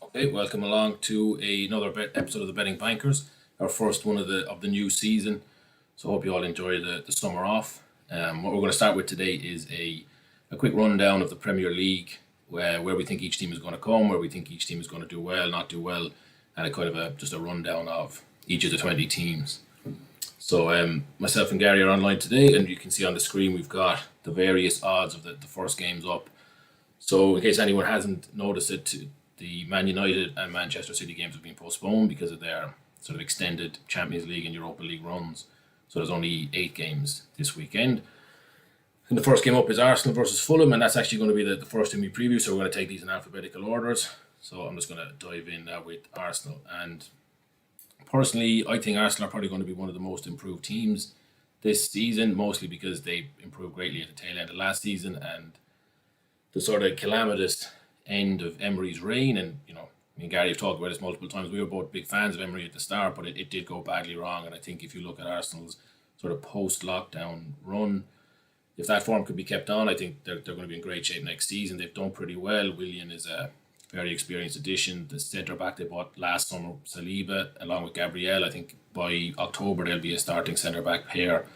Okay, welcome along to another episode of the Betting Bankers, our first one of the new season. So hope you all enjoy the summer off. What we're going to start with today is a quick rundown of the Premier League, where we think each team is going to come, where we think each team is going to do well, not do well, and a kind of just a rundown of each of the 20 teams. So myself and Gary are online today, and you can see on the screen we've got the various odds of the first games up. So, in case anyone hasn't noticed it, the Man United and Manchester City games have been postponed because of their sort of extended Champions League and Europa League runs. So, there's only 8 games this weekend. And the first game up is Arsenal versus Fulham, and that's actually going to be the first team we preview. So, we're going to take these in alphabetical orders. So, I'm just going to dive in now with Arsenal. And personally, I think Arsenal are probably going to be one of the most improved teams this season, mostly because they improved greatly at the tail end of last season and the sort of calamitous end of Emery's reign. And, me and Gary have talked about this multiple times. We were both big fans of Emery at the start, but it did go badly wrong. And I think if you look at Arsenal's sort of post-lockdown run, if that form could be kept on, I think they're going to be in great shape next season. They've done pretty well. Willian is a very experienced addition. The centre-back they bought last summer, Saliba, along with Gabriel, I think by October they'll be a starting centre-back pair.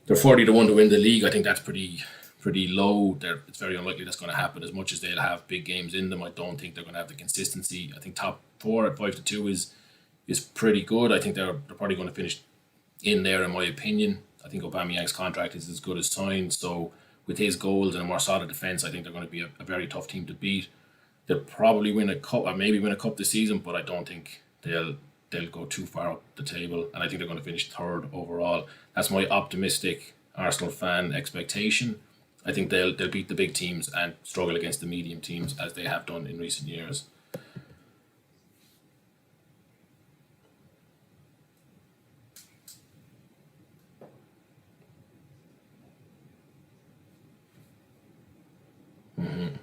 They're 40 to 1 to win the league. I think that's pretty low. It's very unlikely that's going to happen. As much as they'll have big games in them, I don't think they're going to have the consistency. I think top 4 at 5 to 2 is pretty good. I think they're probably going to finish in there, in my opinion. I think Aubameyang's contract is as good as signed. So with his goals and a more solid defence, I think they're going to be a very tough team to beat. They'll probably win a cup, or maybe win a cup this season, but I don't think they'll go too far up the table. And I think they're going to finish third overall. That's my optimistic Arsenal fan expectation. I think they'll beat the big teams and struggle against the medium teams as they have done in recent years. Mm-hmm.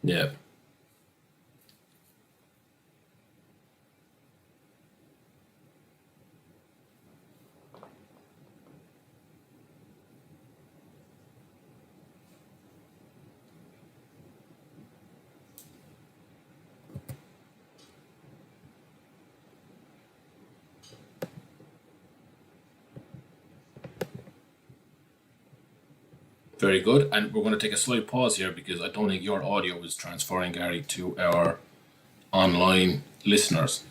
Yeah. Very good. And we're going to take a slight pause here because I don't think your audio is transferring, Gary, to our online listeners.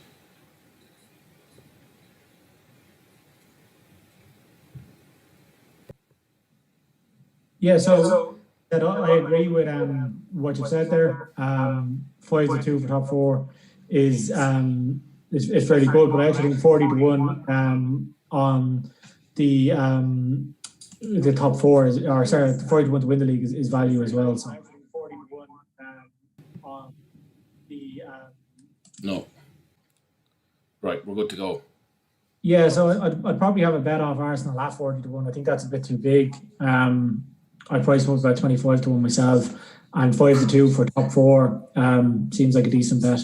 Yeah, so that I agree with what you said there. 5 to 2 for top 4 is fairly good, but I actually think 40 to 1 on the top 4 is, or sorry, 40 to 1 to win the league is value as well. So on the No. Right, we're good to go. yeah, so I'd probably have a bet off Arsenal at 40 to 1. I think that's a bit too big. I priced them about 25 to 1 myself, and 5 to 2 for top 4 seems like a decent bet.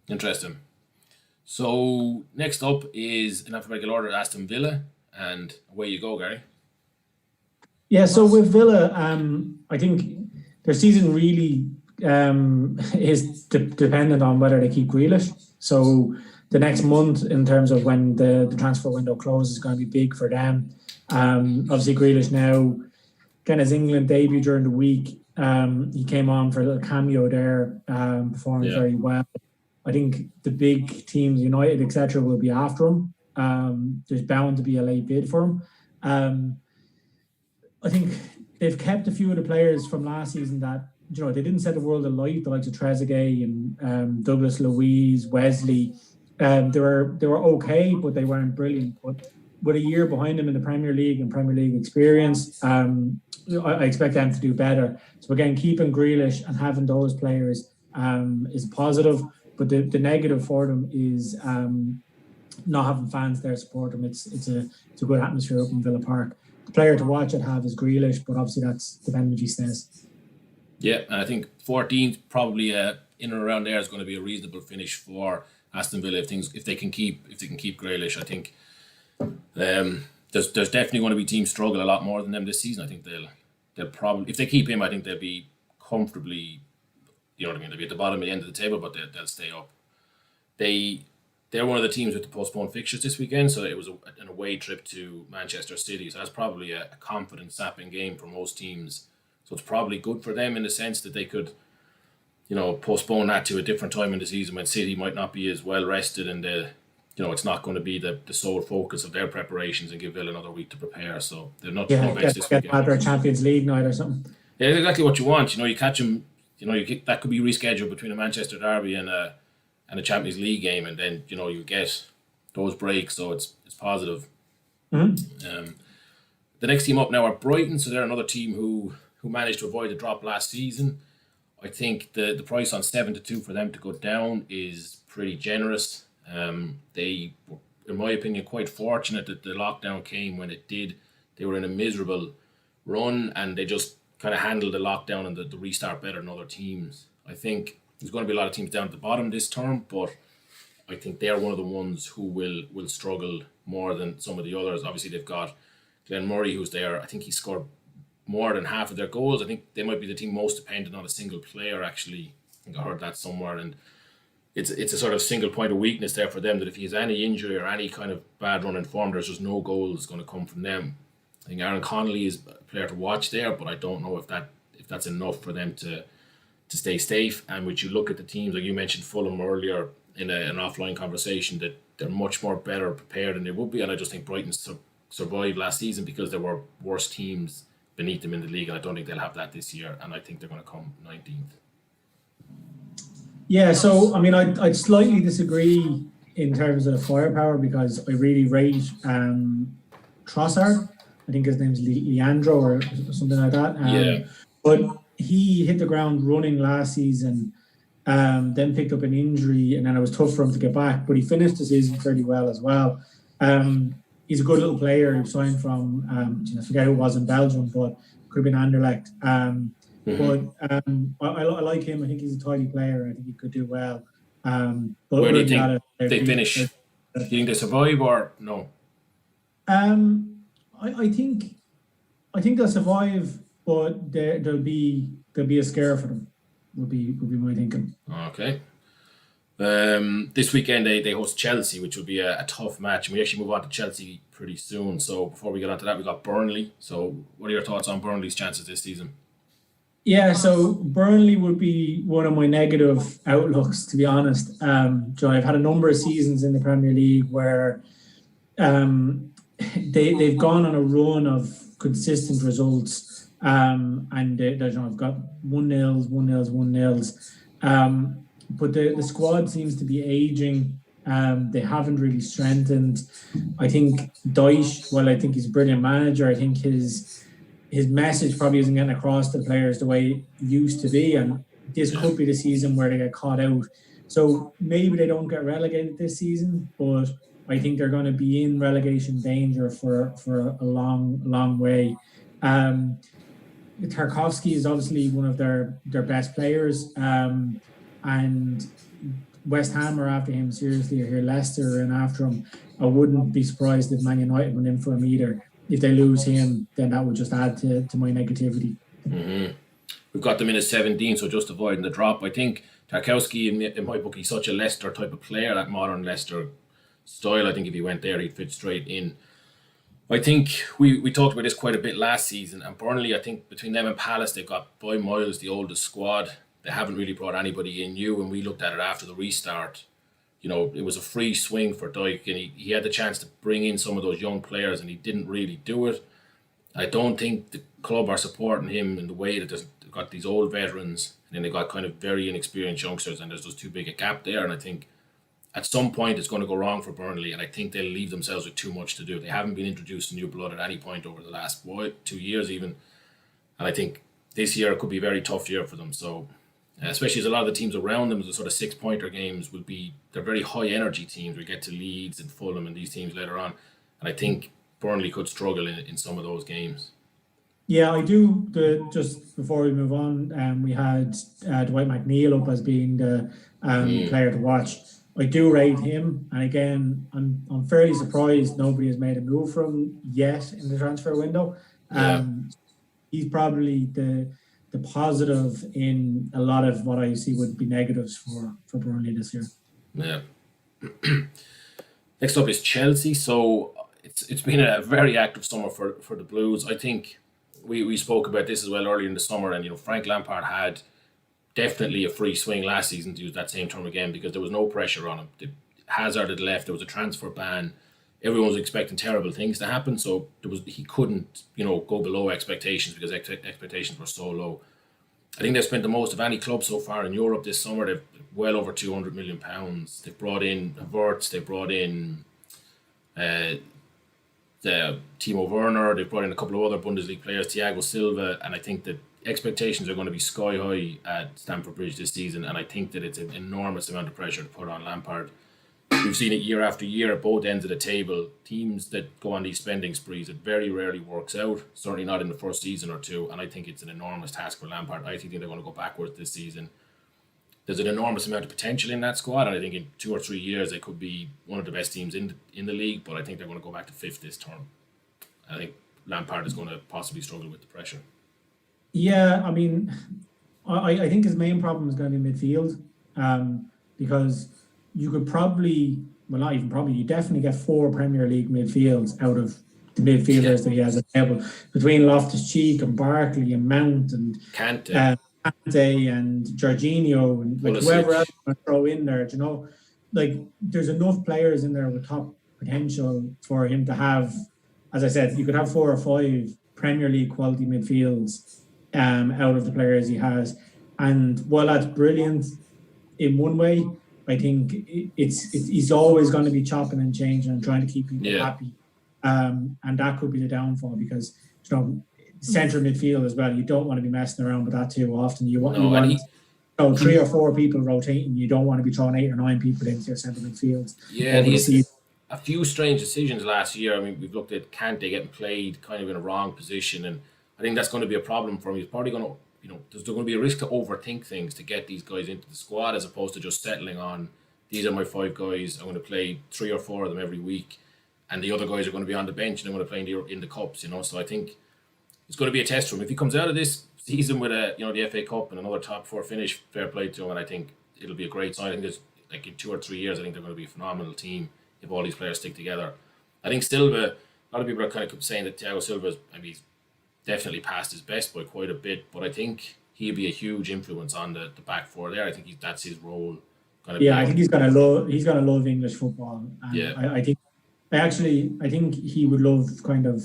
Interesting. So next up is in alphabetical order Aston Villa, and away you go, Gary. Yeah, so with Villa, I think their season really is dependent on whether they keep Grealish. So the next month, in terms of when the transfer window closes, is going to be big for them. Obviously, Grealish now getting his England debut during the week. He came on for a little cameo there, performing very well. I think the big teams, United, etc., will be after him. There's bound to be a late bid for him. I think they've kept a few of the players from last season that, they didn't set the world alight, the likes of Trezeguet and Douglas Luiz, Wesley. They were okay, but they weren't brilliant. But with a year behind them in the Premier League and Premier League experience, I expect them to do better. So again, keeping Grealish and having those players is positive. But the negative for them is not having fans there support them. It's a good atmosphere up in Villa Park. The player to watch I'd have is Grealish, but obviously that's dependent if he stays. Yeah, and I think 14th probably in and around there is going to be a reasonable finish for Aston Villa if they can keep Grealish. I think there's definitely going to be teams struggle a lot more than them this season. I think they'll probably, if they keep him, I think they'll be comfortably, you know what I mean, they'll be at the bottom at the end of the table, but they'll stay up. They they're one of the teams with the postponed fixtures this weekend, so it was an away trip to Manchester City. So that's probably a confidence sapping game for most teams. So it's probably good for them in the sense that they could, postpone that to a different time in the season when City might not be as well rested and it's not going to be the sole focus of their preparations and give Villa another week to prepare. So they're not Yeah, no base this get weekend. out their Champions League night or something. Yeah, it's exactly what you want. You catch them. That could be rescheduled between a Manchester derby and a Champions League game, and then you get those breaks. So it's positive. The next team up now are Brighton. So they're another team who managed to avoid the drop last season. I think the price on 7-2 for them to go down is pretty generous. They were, in my opinion, quite fortunate that the lockdown came when it did. They were in a miserable run and they just kind of handled the lockdown and the restart better than other teams. I think there's going to be a lot of teams down at the bottom this term, but I think they're one of the ones who will struggle more than some of the others. Obviously, they've got Glenn Murray, who's there. I think he scored more than half of their goals. I think they might be the team most dependent on a single player, actually. I think I heard that somewhere. And it's a sort of single point of weakness there for them, that if he has any injury or any kind of bad run in form, there's just no goals going to come from them. I think Aaron Connolly is a player to watch there, but I don't know if that's enough for them to stay safe. And when you look at the teams, like you mentioned Fulham earlier in an offline conversation, that they're much more better prepared than they would be. And I just think Brighton survived last season because there were worse teams beneath them in the league, and I don't think they'll have that this year. And I think they're going to come 19th. Yeah, so I mean, I'd slightly disagree in terms of the firepower because I really rate Trossard. I think his name's Leandro or something like that. But he hit the ground running last season, then picked up an injury, and then it was tough for him to get back. But he finished the season fairly well as well. He's a good little player. He signed from, I forget who it was in Belgium, but could have been Anderlecht. But I like him. I think he's a tidy player. I think he could do well. But where do you think they finish? Do you think they survive or no? I think they'll survive, but there'll be a scare for them. Would be my thinking. Okay. This weekend they host Chelsea, which will be a tough match. And we actually move on to Chelsea pretty soon. So before we get on to that, we got Burnley. So what are your thoughts on Burnley's chances this season? Yeah, so Burnley would be one of my negative outlooks, to be honest. John, I've had a number of seasons in the Premier League where they've gone on a run of consistent results, and I've got 1-0s, 1-0s, 1-0s. But the squad seems to be aging. They haven't really strengthened. I think Dyche, while I think he's a brilliant manager, I think his message probably isn't getting across to the players the way it used to be. And this could be the season where they get caught out. So maybe they don't get relegated this season, but I think they're going to be in relegation danger for a long way. Tarkowski is obviously one of their best players. And West Ham are after him seriously. I hear Leicester and after him. I wouldn't be surprised if Man United went in for him either. If they lose him, then that would just add to my negativity. Mm-hmm. We've got them in at 17, so just avoiding the drop. I think Tarkowski, in my book, he's such a Leicester type of player, that modern Leicester style. I think if he went there, he'd fit straight in. I think we talked about this quite a bit last season, and Burnley, I think between them and Palace, they've got by miles the oldest squad. They haven't really brought anybody in new, and we looked at it after the restart. It was a free swing for Dyche, and he had the chance to bring in some of those young players, and he didn't really do it. I don't think the club are supporting him in the way that they've got these old veterans, and then they've got kind of very inexperienced youngsters, and there's just too big a gap there. And I think at some point it's going to go wrong for Burnley, and I think they'll leave themselves with too much to do. They haven't been introduced to new blood at any point over the last 2 years even, and I think this year could be a very tough year for them. So especially as a lot of the teams around them, the sort of 6-pointer games they're very high energy teams. We get to Leeds and Fulham and these teams later on, and I think Burnley could struggle in some of those games. Yeah, I do. Just before we move on, we had Dwight McNeil up as being the player to watch. I do rate him, and again, I'm fairly surprised nobody has made a move from him yet in the transfer window. Yeah, He's probably the positive in a lot of what I see would be negatives for Burnley this year. yeah. Next up is Chelsea. So it's been a very active summer for the Blues. I think we spoke about this as well earlier in the summer, and Frank Lampard had definitely a free swing last season to use that same term again because there was no pressure on him. Hazard had left. There was a transfer ban. Everyone was expecting terrible things to happen, so he couldn't go below expectations because expectations were so low. I think they've spent the most of any club so far in Europe this summer. They've well over £200 million. They've brought in Havertz. They brought in uh, the Timo Werner. They've brought in a couple of other Bundesliga players, Thiago Silva, and I think that expectations are going to be sky high at Stamford Bridge this season. And I think that it's an enormous amount of pressure to put on Lampard. We've seen it year after year at both ends of the table. Teams that go on these spending sprees, it very rarely works out. Certainly not in the first season or two. And I think it's an enormous task for Lampard. I think they're going to go backwards this season. There's an enormous amount of potential in that squad, and I think in 2 or 3 years they could be one of the best teams in the league. But I think they're going to go back to fifth this term. I think Lampard is going to possibly struggle with the pressure. Yeah, I mean, I think his main problem is going to be midfield, because you could probably, well, not even probably, you definitely get 4 Premier League midfields out of the midfielders that he has available between Loftus-Cheek and Barkley and Mount and Kante and Jorginho and like whoever else you throw in there. Like there's enough players in there with top potential for him to have. As I said, you could have 4 or 5 Premier League quality midfields out of the players he has, and while that's brilliant in one way, I think he's always going to be chopping and changing and trying to keep people happy, and that could be the downfall because centre midfield as well. You don't want to be messing around with that too often. You want 3 or 4 people rotating. You don't want to be throwing 8 or 9 people into your centre midfield. Yeah, and he's a few strange decisions last year. I mean, we've looked at Kante getting played kind of in a wrong position, and I think that's going to be a problem for him. He's probably going to, there's going to be a risk to overthink things to get these guys into the squad as opposed to just settling on, these are my 5 guys. I'm going to play 3 or 4 of them every week, and the other guys are going to be on the bench and I'm going to play in the cups. So I think it's going to be a test for him. If he comes out of this season with the FA Cup and another top 4 finish, fair play to him, and I think it'll be a great sign. I think there's like in 2 or 3 years, I think they're going to be a phenomenal team if all these players stick together. I think Silva, a lot of people are kind of saying that Thiago Silva, he's definitely passed his best by quite a bit, but I think he'll be a huge influence on the back 4 there. I think that's his role. I think he's gonna love English football. And I think he would love kind of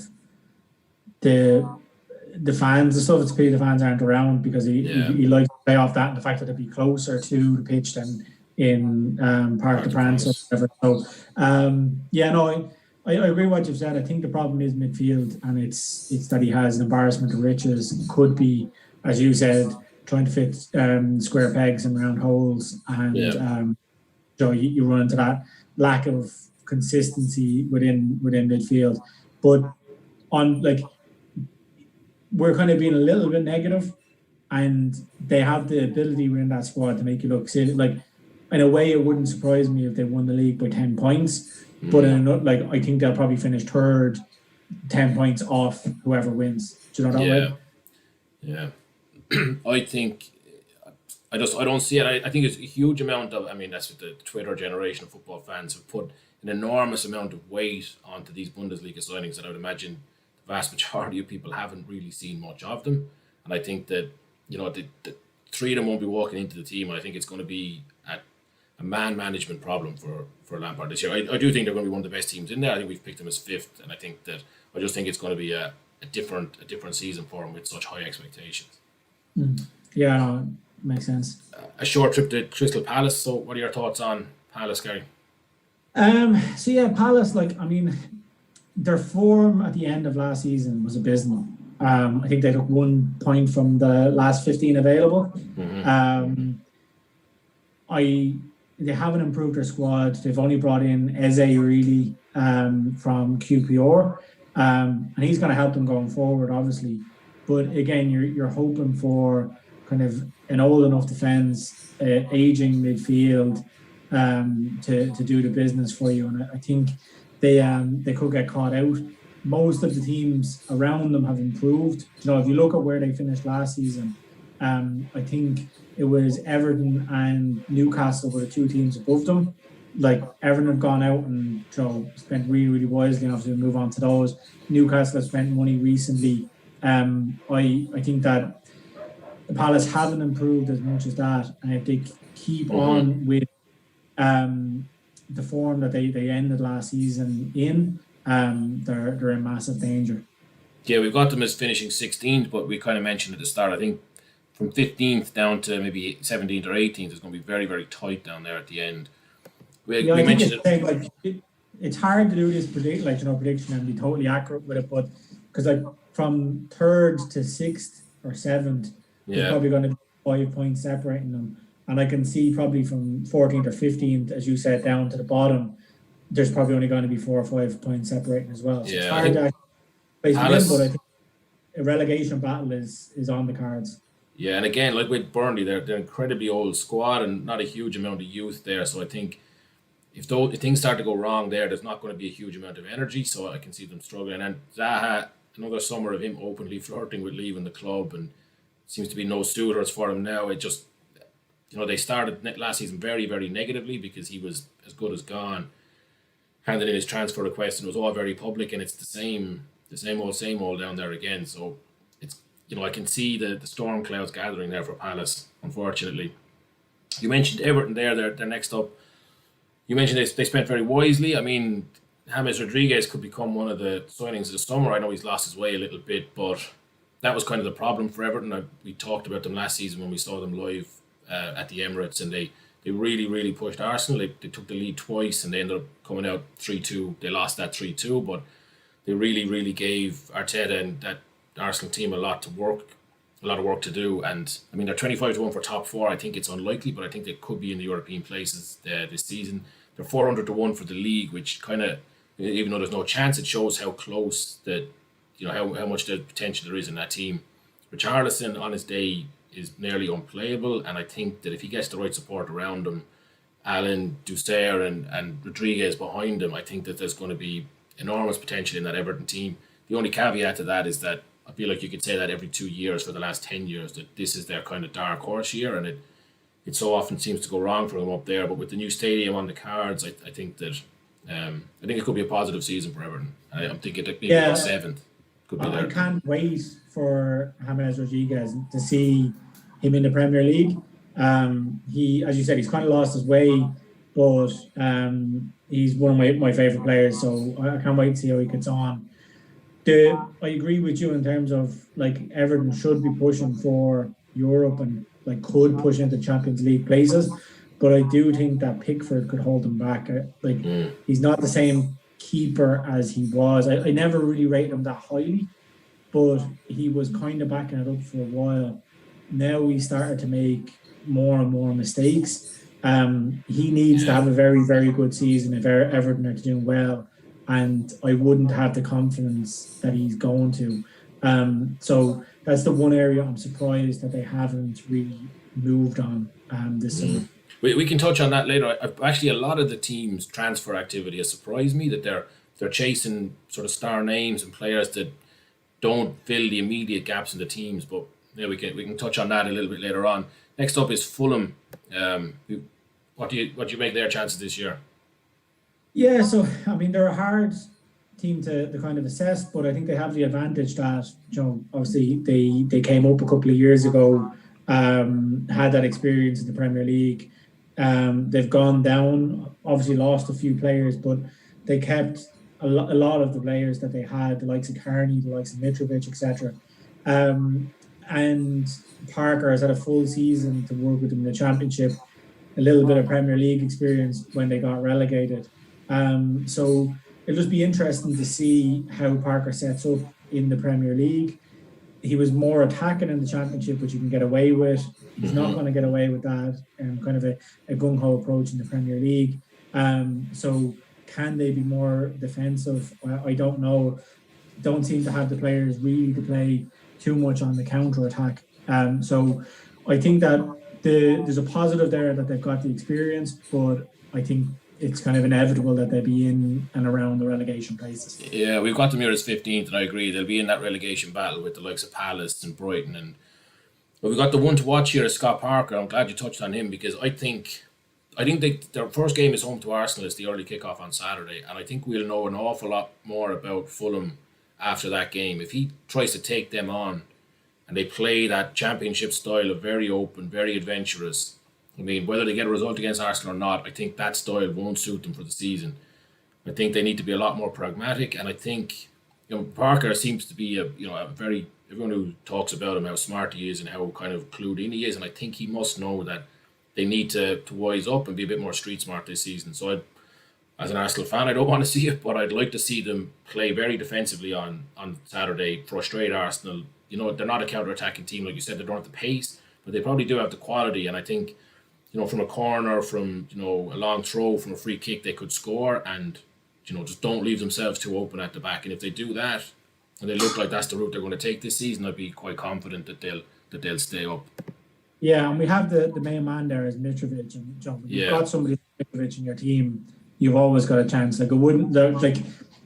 the fans and stuff. It's a pity the fans aren't around because he likes to play off that and the fact that it'd be closer to the pitch than in Parc des Princes or whatever. So I agree with what you've said. I think the problem is midfield, and it's that he has an embarrassment of riches. Could be, as you said, trying to fit square pegs in round holes, and you run into that lack of consistency within midfield. But we're kind of being a little bit negative, and they have the ability within that squad to make you look silly. Like in a way, it wouldn't surprise me if they won the league by 10 points. But I think they'll probably finish third, 10 points off whoever wins. Do you know that way? Yeah. I think I don't see it. I think it's a huge amount of. I mean, that's what the Twitter generation of football fans have put an enormous amount of weight onto these Bundesliga signings that I would imagine the vast majority of people haven't really seen much of them. And I think that the 3 of them won't be walking into the team. And I think it's going to be a man management problem for Lampard this year. I do think they're going to be one of the best teams in there. I think we've picked them as 5th, and I just think it's going to be a different season for him with such high expectations. Yeah, no, makes sense. A short trip to Crystal Palace. So, what are your thoughts on Palace, Gary? Palace. Their form at the end of last season was abysmal. I think they took 1 point from the last 15 available. They haven't improved their squad. They've only brought in Eze really from QPR, and he's going to help them going forward, obviously. But again, you're hoping for kind of an old enough defense, aging midfield, to do the business for you. And I think they could get caught out. Most of the teams around them have improved. You know, if you look at where they finished last season, I think it was Everton and Newcastle were the two teams above them. Like Everton have gone out and spent really, really wisely, and obviously we'll move on to those. Newcastle have spent money recently. I think that the Palace haven't improved as much as that, and if they keep on with the form that they ended last season in, they're in massive danger. Yeah, we've got them as finishing 16th, but we kind of mentioned at the start, I think from 15th down to maybe 17th or 18th is going to be very, very tight down there at the end. We mentioned it's hard to do this prediction and be totally accurate with it, but because from 3rd to 6th or 7th, there's probably going to be 5 points separating them. And I can see probably from 14th or 15th, as you said, down to the bottom, there's probably only going to be 4 or 5 points separating as well. So it's hard to place it in, but I think a relegation battle is on the cards. Yeah, and again, like with Burnley, they're an incredibly old squad and not a huge amount of youth there. So I think if things start to go wrong there's not going to be a huge amount of energy. So I can see them struggling. And Zaha, another summer of him openly flirting with leaving the club, and seems to be no suitors for him now. It just, they started last season very, very negatively because he was as good as gone, handed in his transfer request, and it was all very public, and it's the same old down there again. So it's, I can see the storm clouds gathering there for Palace, unfortunately. You mentioned Everton there, they're next up. You mentioned they spent very wisely. I mean, James Rodriguez could become one of the signings of the summer. I know he's lost his way a little bit, but that was kind of the problem for Everton. We talked about them last season when we saw them live at the Emirates, and they really, really pushed Arsenal. They took the lead twice, and they ended up coming out 3-2. They lost that 3-2, but they really, really gave Arteta and that Arsenal team a lot of work to do. And I mean, they're 25-1 for top 4. I think it's unlikely, but I think they could be in the European places this season. They're 400-1 for the league, which kind of, even though there's no chance, it shows how close that, how much the potential there is in that team. Richarlison on his day is nearly unplayable, and I think that if he gets the right support around him, Allen, Dussert and Rodriguez behind him, I think that there's going to be enormous potential in that Everton team. The only caveat to that is that I feel like you could say that every 2 years for the last 10 years, that this is their kind of dark horse year, and it so often seems to go wrong for them up there. But with the new stadium on the cards, I think that it could be a positive season for Everton. I'm thinking that maybe 7th could be there. I can't wait for James Rodriguez to see him in the Premier League. He, as you said, he's kind of lost his way, but he's one of my favourite players, so I can't wait to see how he gets on. I agree with you in terms of like Everton should be pushing for Europe and like could push into Champions League places, but I do think that Pickford could hold them back. He's not the same keeper as he was. I never really rated him that highly, but he was kind of backing it up for a while. Now he started to make more and more mistakes. He needs to have a very, very good season if Everton are doing well, and I wouldn't have the confidence that he's going to. So that's the one area I'm surprised that they haven't really moved on this summer. We can touch on that later. Actually, a lot of the team's transfer activity has surprised me, that they're chasing sort of star names and players that don't fill the immediate gaps in the teams. But we can touch on that a little bit later on. Next up is Fulham. What do you make their chances this year? Yeah, so I mean they're a hard team to kind of assess, but I think they have the advantage that obviously they came up a couple of years ago, had that experience in the Premier League. They've gone down, obviously lost a few players, but they kept a lot of the players that they had, the likes of Carney, the likes of Mitrovic, etc. And Parker has had a full season to work with them in the Championship, a little bit of Premier League experience when they got relegated. So it'll just be interesting to see how Parker sets up in the Premier League. He was more attacking in the Championship, which you can get away with. He's not going to get away with that kind of a gung-ho approach in the Premier League. So can they be more defensive? I don't know. Don't seem to have the players really to play too much on the counter attack. So I think that there's a positive there that they've got the experience, but I think it's kind of inevitable that they'll be in and around the relegation places. Yeah, we've got them here as 15th, and I agree they'll be in that relegation battle with the likes of Palace and Brighton. And but we've got the one to watch here is Scott Parker. I'm glad you touched on him because I think their first game is home to Arsenal. It's the early kickoff on Saturday, and I think we'll know an awful lot more about Fulham after that game. If he tries to take them on and they play that championship style of very open, very adventurous. I mean, whether they get a result against Arsenal or not, I think that style won't suit them for the season. I think they need to be a lot more pragmatic, and I think Parker seems to be a very everyone who talks about him how smart he is and how kind of clued in he is, and I think he must know that they need to wise up and be a bit more street smart this season. So as an Arsenal fan, I don't want to see it, but I'd like to see them play very defensively on Saturday, frustrate Arsenal. They're not a counter-attacking team, like you said. They don't have the pace, but they probably do have the quality. And I think, from a corner, from, a long throw, from a free kick, they could score and, just don't leave themselves too open at the back. And if they do that, and they look like that's the route they're going to take this season, I'd be quite confident that they'll stay up. Yeah, and we have the main man there is Mitrovic, and John. When you've got somebody like Mitrovic in your team, you've always got a chance.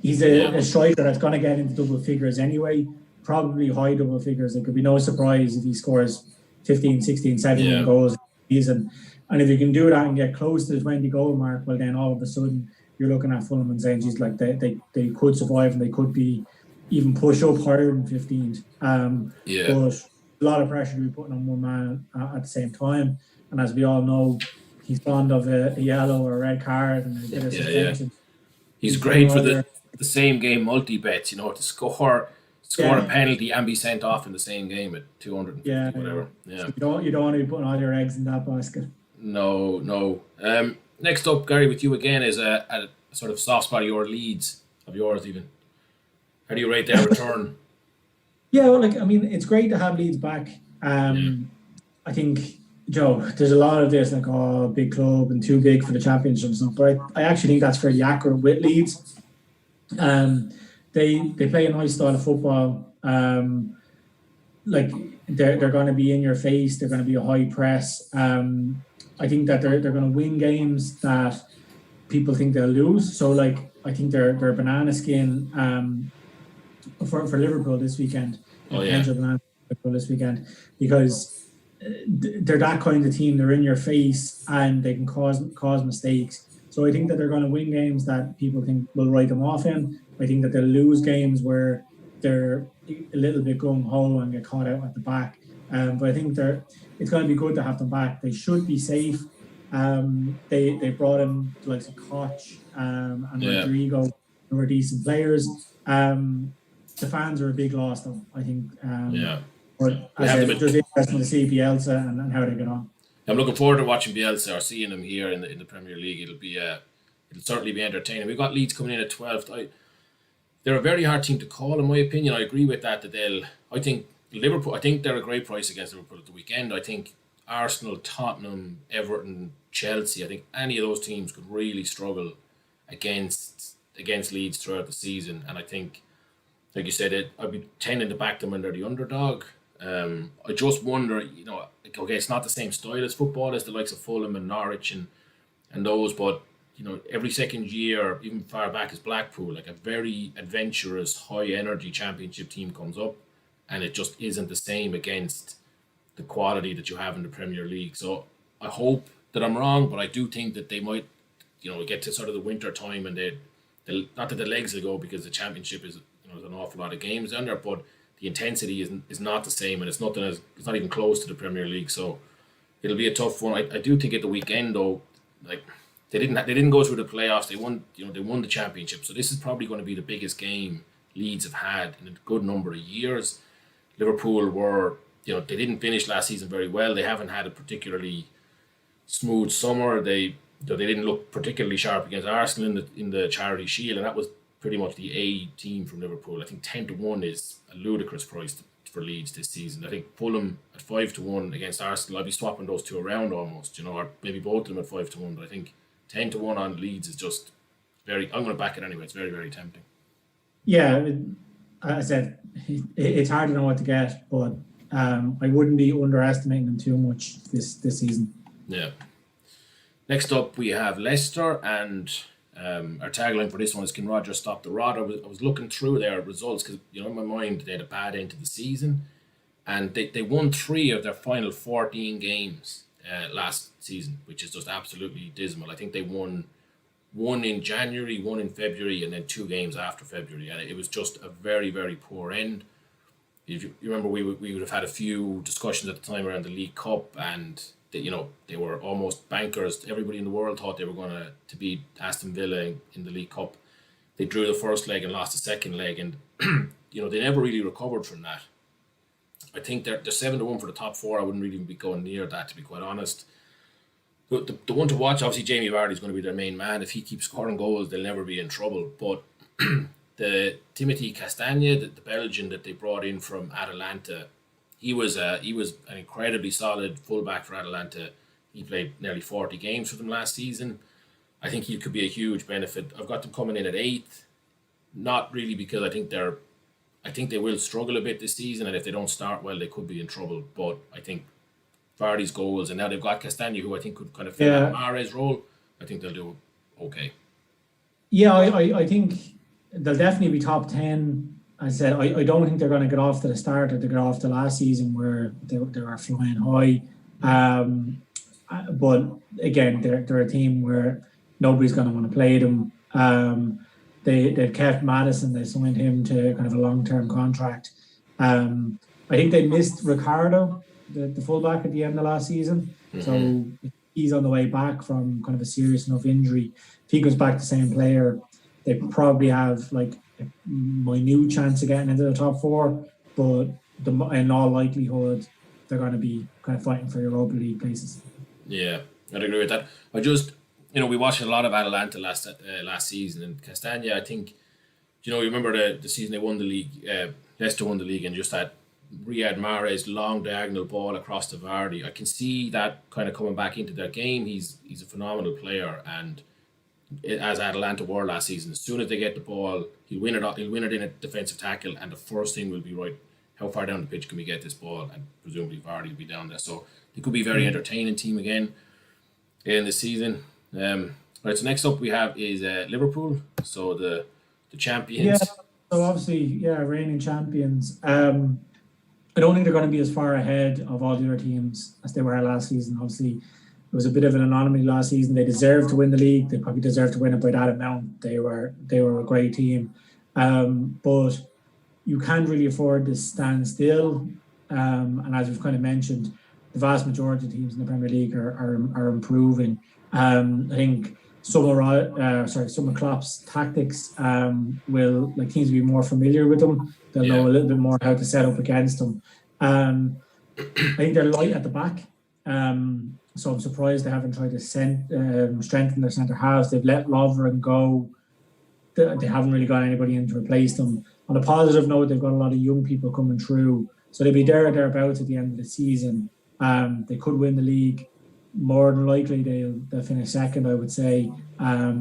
He's a striker that's going to get into double figures anyway, probably high double figures. It could be no surprise if he scores 15, 16, 17 goals a season. And if you can do that and get close to the 20 goal mark, well, then all of a sudden you're looking at Fulham and saying, geez, like they could survive and they could be even push up higher than 15th. But a lot of pressure to be putting on one man at the same time. And as we all know, he's fond of a yellow or a red card and a bit of suspension. He's great for the same game multi-bets, to score a penalty and be sent off in the same game at 250, whatever. Yeah. So you don't want to be putting all your eggs in that basket. No. Next up, Gary, with you again is a sort of soft spot of yours even. How do you rate their return? Yeah, well, it's great to have Leeds back. I think, Joe, there's a lot of this, big club and too big for the championship and stuff, but I actually think that's fairly accurate with Leeds. They play a nice style of football. They're going to be in your face. They're going to be a high press. I think that they're going to win games that people think they'll lose. So, I think they're banana skin for Liverpool this weekend. Banana Liverpool this weekend because they're that kind of team. They're in your face and they can cause mistakes. So I think that they're going to win games that people think will write them off in. I think that they'll lose games where they're a little bit gung-ho and get caught out at the back. But I think it's going to be good to have them back. They should be safe. They brought in the likes of Koch and Rodrigo, who were decent players. The fans are a big loss, though, I think. But just interesting to see Bielsa and how they get on. I'm looking forward to watching Bielsa or seeing him here in the Premier League. It'll certainly be entertaining. We've got Leeds coming in at 12th. They're a very hard team to call, in my opinion. I agree with that. I think Liverpool. I think they're a great price against Liverpool at the weekend. I think Arsenal, Tottenham, Everton, Chelsea. I think any of those teams could really struggle against Leeds throughout the season. And I think, like you said, I'd be tending to back them when they're the underdog. I just wonder, okay, it's not the same style as football as the likes of Fulham and Norwich and those, but every second year, even far back as Blackpool, like a very adventurous, high energy championship team comes up, and it just isn't the same against the quality that you have in the Premier League. So I hope that I'm wrong, but I do think that they might, get to sort of the winter time and they'll not that the legs will go because the championship is, there's an awful lot of games in there, but the intensity is not the same, and it's not even close to the Premier League. So it'll be a tough one. I do think at the weekend though, they didn't go through the playoffs. They won the championship. So this is probably going to be the biggest game Leeds have had in a good number of years. Liverpool were, they didn't finish last season very well. They haven't had a particularly smooth summer. They didn't look particularly sharp against Arsenal in the Charity Shield, and that was pretty much the A team from Liverpool. I think 10-1 is a ludicrous price for Leeds this season. I think Fulham at 5-1 against Arsenal, I'd be swapping those two around almost, or maybe both of them at 5-1. But I think 10-1 on Leeds is just I'm going to back it anyway. It's very, very tempting. Yeah, I said it's hard to know what to get, but I wouldn't be underestimating them too much this season. Yeah. Next up, we have Leicester, and our tagline for this one is "Can Rodgers stop the rot?" I was looking through their results because in my mind they had a bad end to the season, and they won 3 of their final 14 games last season, which is just absolutely dismal. I think they won one in January, one in February, and then 2 games after February, and it was just a very, very poor end. If you remember, we would have had a few discussions at the time around the League Cup, and they were almost bankers. Everybody in the world thought they were going to beat Aston Villa in the League Cup. They drew the first leg and lost the second leg, and they never really recovered from that. I think they're 7-1 for the top 4. I wouldn't really be going near that, to be quite honest. But the one to watch, obviously, Jamie Vardy is going to be their main man. If he keeps scoring goals, they'll never be in trouble. But the Timothy Castagne, the Belgian that they brought in from Atalanta, he was an incredibly solid fullback for Atalanta. He played nearly 40 games for them last season. I think he could be a huge benefit. I've got them coming in at 8th, not really because I think they will struggle a bit this season, and if they don't start well, they could be in trouble. But I think Vardy's goals, and now they've got Castagne, who I think could kind of fill that Mahrez role. I think they'll do okay. Yeah, I think they'll definitely be top 10. I said I don't think they're going to get off to the start or to get off to last season where they were flying high. But again, they're a team where nobody's going to want to play them. They've kept Madison. They signed him to kind of a long-term contract. I think they missed Ricardo, the fullback, at the end of last season. Mm-hmm. So he's on the way back from kind of a serious enough injury. If he goes back the same player, they probably have like a minute chance of getting into the top 4. But in all likelihood, they're going to be kind of fighting for Europa League places. Yeah, I'd agree with that. We watched a lot of Atalanta last season, and Castagne, I think, you remember the season they won the league, Leicester won the league, and just that Riyad Mahrez long diagonal ball across to Vardy. I can see that kind of coming back into their game. He's a phenomenal player, and as Atalanta were last season, as soon as they get the ball, he'll win it in a defensive tackle, and the first thing will be, right, how far down the pitch can we get this ball? And presumably Vardy will be down there. So they could be a very entertaining team again in the season. Right, so next up we have is Liverpool, so the champions. Yeah, so obviously, reigning champions. I don't think they're going to be as far ahead of all the other teams as they were last season. Obviously, it was a bit of an anomaly last season. They deserved to win the league. They probably deserved to win it by that amount. They were a great team, but you can't really afford to stand still. And as we've kind of mentioned, the vast majority of teams in the Premier League are improving. I think some of Klopp's tactics will, like, teams will be more familiar with them. They'll know a little bit more how to set up against them. I think they're light at the back. So I'm surprised they haven't tried to strengthen their centre halves. They've let Lovren go. They haven't really got anybody in to replace them. On a positive note, they've got a lot of young people coming through. So they'll be thereabouts at the end of the season. They could win the league. More than likely, they'll finish second, I would say. I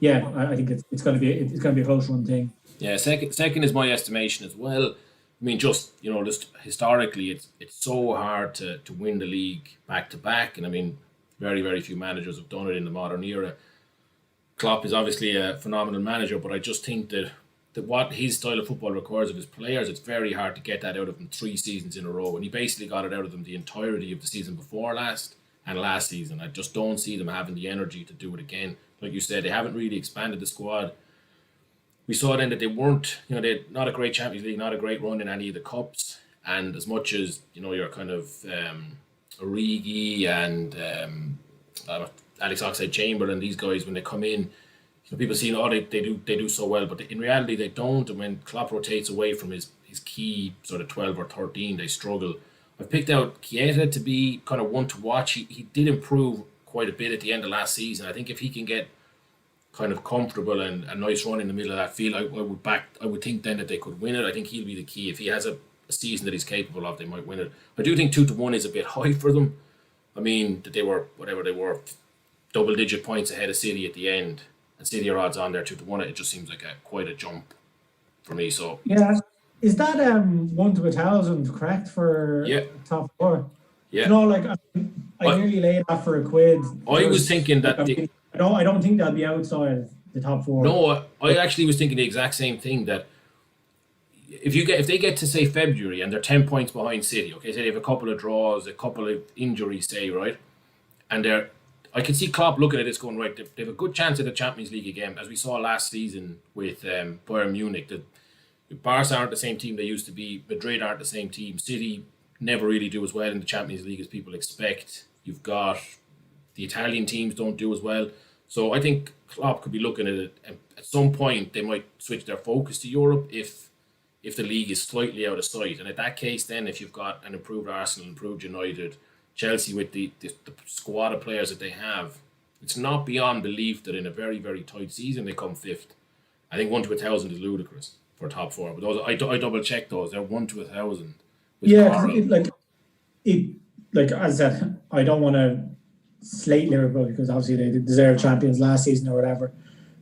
think it's going to be a close run thing. Yeah, second is my estimation as well. I mean, just historically, it's so hard to win the league back to back, and I mean, very, very few managers have done it in the modern era. Klopp is obviously a phenomenal manager, but I just think that what his style of football requires of his players, it's very hard to get that out of them 3 seasons in a row, and he basically got it out of them the entirety of the season before last and last season. I just don't see them having the energy to do it again. Like you said, they haven't really expanded the squad. We saw then that they weren't, they're not a great Champions League, not a great run in any of the cups. And as much as, you're kind of Origi and Alex Oxlade-Chamberlain, these guys, when they come in, people see, they do so well, but in reality they don't. And when Klopp rotates away from his key sort of 12 or 13, they struggle. I've picked out Keita to be kind of one to watch. He did improve quite a bit at the end of last season. I think if he can get kind of comfortable and a nice run in the middle of that field, I would think then that they could win it. I think he'll be the key. If he has a season that he's capable of, they might win it. I do think 2-1 is a bit high for them. I mean, that they were double-digit points ahead of City at the end, and City are odds on there 2-1. It just seems like quite a jump. for me. So Yeah. Is that 1 to 1,000 correct for yeah, top four? yeah. You know, like I I nearly laid that for a quid. I was Just thinking like, that I don't think they'll be outside the top four. no, I actually was thinking the exact same thing, that if they get to say February and they're 10 points behind City, okay, say they have a couple of draws, a couple of injuries, say, right, and I can see Klopp looking at this going, right, they have a good chance at the Champions League again, as we saw last season with Bayern Munich. The Barca aren't the same team they used to be. Madrid aren't the same team. City never really do as well in the Champions League as people expect. You've got the Italian teams don't do as well. So I think Klopp could be looking at it, and at some point they might switch their focus to Europe if the league is slightly out of sight. And in that case, then if you've got an improved Arsenal, improved United, Chelsea with the squad of players that they have, it's not beyond belief that in a very, very tight season they come fifth. I think 1 to 1,000 is ludicrous for top four. But those I double checked those. They're 1 to 1,000 with Yeah, Carl. like as I said, I don't want to slate Liverpool because obviously they deserve champions last season or whatever.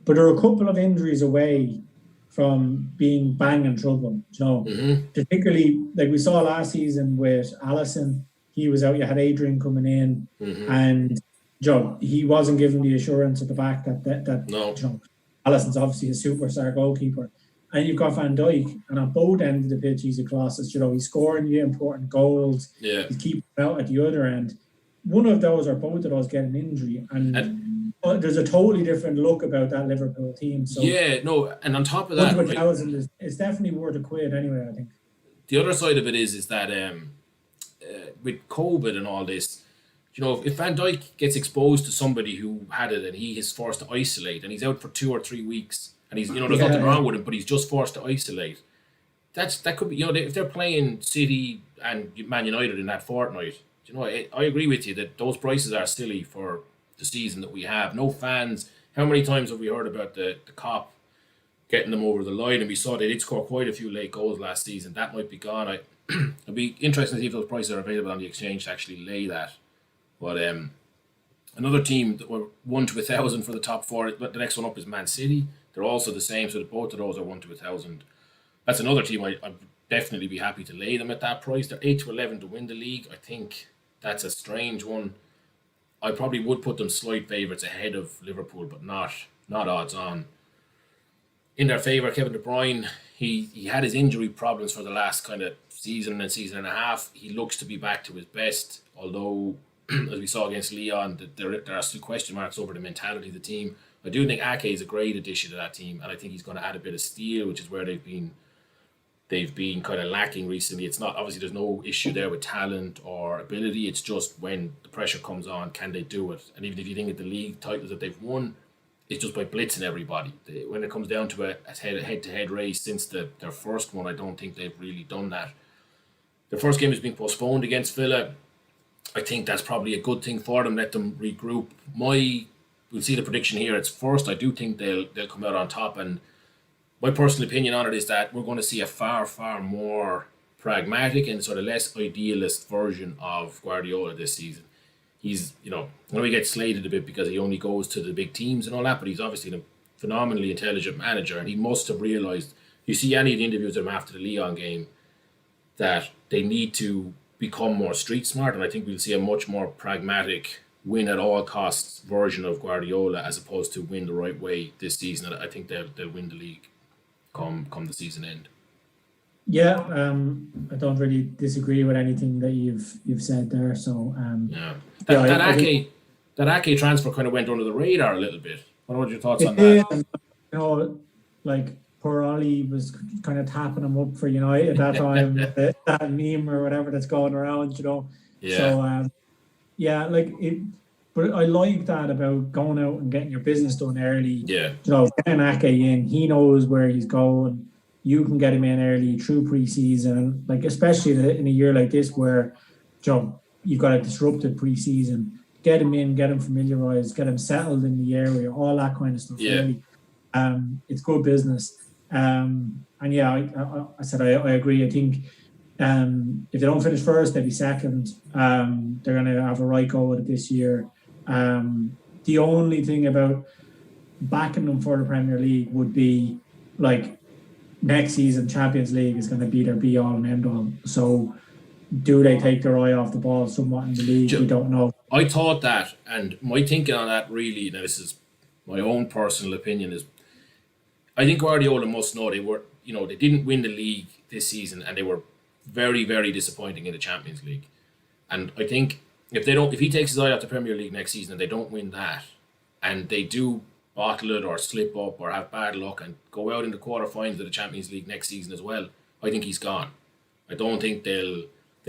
But there are a couple of injuries away from being bang in trouble. You know, particularly like we saw last season with Allison. He was out. You had Adrian coming in, and Joe, he wasn't given the assurance at the back that No. you know, Allison's obviously a superstar goalkeeper. And you've got Van Dijk, and on both ends of the pitch, he's a colossus. You know, he's scoring you important goals. Yeah. He's keeping out at the other end. One of those or both of those get an injury, and there's a totally different look about that Liverpool team. So yeah, no, and on top of that, 1,000 is it's definitely worth a quid anyway, I think. The other side of it is that with COVID and all this, you know, if Van Dijk gets exposed to somebody who had it and he is forced to isolate and he's out for 2 or 3 weeks and he's, you know, there's nothing wrong with him, but he's just forced to isolate. That could be, you know, if they're playing City and Man United in that fortnight, you know, I agree with you that those prices are silly for the season that we have. No fans. How many times have we heard about the cop getting them over the line? And we saw they did score quite a few late goals last season. That might be gone. It'll be interesting to see if those prices are available on the exchange to actually lay that. But another team that were 1 to 1,000 for the top four. But the next one up is Man City. They're also the same, so both of those are 1 to 1,000. That's another team I'd definitely be happy to lay them at that price. They're 8 to 11 to win the league. I think that's a strange one. I probably would put them slight favourites ahead of Liverpool, but not odds on. In their favour, Kevin De Bruyne, he had his injury problems for the last kind of season and season and a half. He looks to be back to his best, although, as we saw against Leon, that there are still question marks over the mentality of the team. I do think Ake is a great addition to that team, and I think he's going to add a bit of steel, which is where they've been kind of lacking recently. It's not, obviously there's no issue there with talent or ability. It's just when the pressure comes on, can they do it? And even if you think of the league titles that they've won, it's just by blitzing everybody. When it comes down to a head-to-head race since their first one, I don't think they've really done that. Their first game has been postponed against Villa. I think that's probably a good thing for them. Let them regroup. We'll see the prediction here. It's first. I do think they'll come out on top, and my personal opinion on it is that we're going to see a far, far more pragmatic and sort of less idealist version of Guardiola this season. He's, you know, I know he gets slated a bit because he only goes to the big teams and all that, but he's obviously a phenomenally intelligent manager, and he must have realised, you see any of the interviews of him after the Leon game, that they need to become more street smart, and I think we'll see a much more pragmatic win at all costs version of Guardiola as opposed to win the right way this season. I think they'll win the league come the season end. Yeah, I don't really disagree with anything that you've said there. So that Ake transfer kind of went under the radar a little bit. What are your thoughts on that? You know, like poor Ollie was kind of tapping him up for United at that time. that meme or whatever that's going around, you know. Yeah. So like it. But I like that about going out and getting your business done early. Yeah. You know, getting Ake in, he knows where he's going. You can get him in early through pre-season, like especially in a year like this where, you know, you've got a disrupted pre-season. Get him in, get him familiarized, get him settled in the area, all that kind of stuff. Yeah. Really. It's good business. And yeah, I said I agree. I think if they don't finish first, they'll be second. They're going to have a right go at it this year. The only thing about backing them for the Premier League would be like next season Champions League is going to be their be all and end all. So do they take their eye off the ball somewhat in the league? We don't know. I thought that, and my thinking on that really, now this is my own personal opinion, is I think Guardiola must know they didn't win the league this season, and they were very, very disappointing in the Champions League. And I think if he takes his eye off the Premier League next season and they don't win that, and they do bottle it or slip up or have bad luck and go out in the quarterfinals of the Champions League next season as well, I think he's gone. I don't think they'll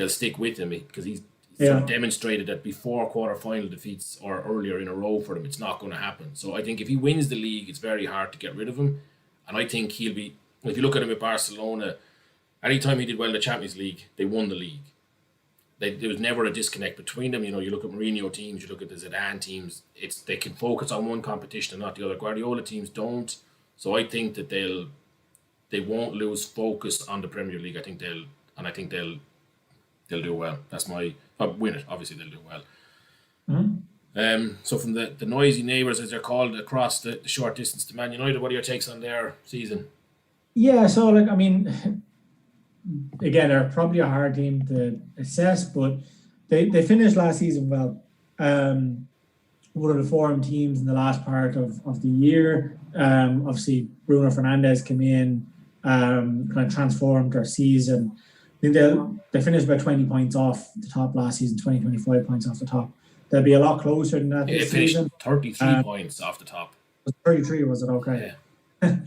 stick with him because he's sort of demonstrated that before quarterfinal defeats or earlier in a row for them, it's not going to happen. So I think if he wins the league, it's very hard to get rid of him. And I think he'll be, if you look at him at Barcelona, anytime he did well in the Champions League, they won the league. There was never a disconnect between them. You know, you look at Mourinho teams, you look at the Zidane teams, they can focus on one competition and not the other. Guardiola teams don't. So I think that they won't lose focus on the Premier League. I think they'll do well. That's my win it. Obviously they'll do well. Mm-hmm. So from the noisy neighbours, as they're called, across the short distance to Man United, what are your takes on their season? Yeah, so again, they're probably a hard team to assess, but they finished last season well. One of the form teams in the last part of the year. Obviously, Bruno Fernandes came in, kind of transformed their season. I think they finished about 20 points off the top last season, 25 points off the top. They'll be a lot closer than that this season. 33 points off the top. 33, was it? Okay. Yeah.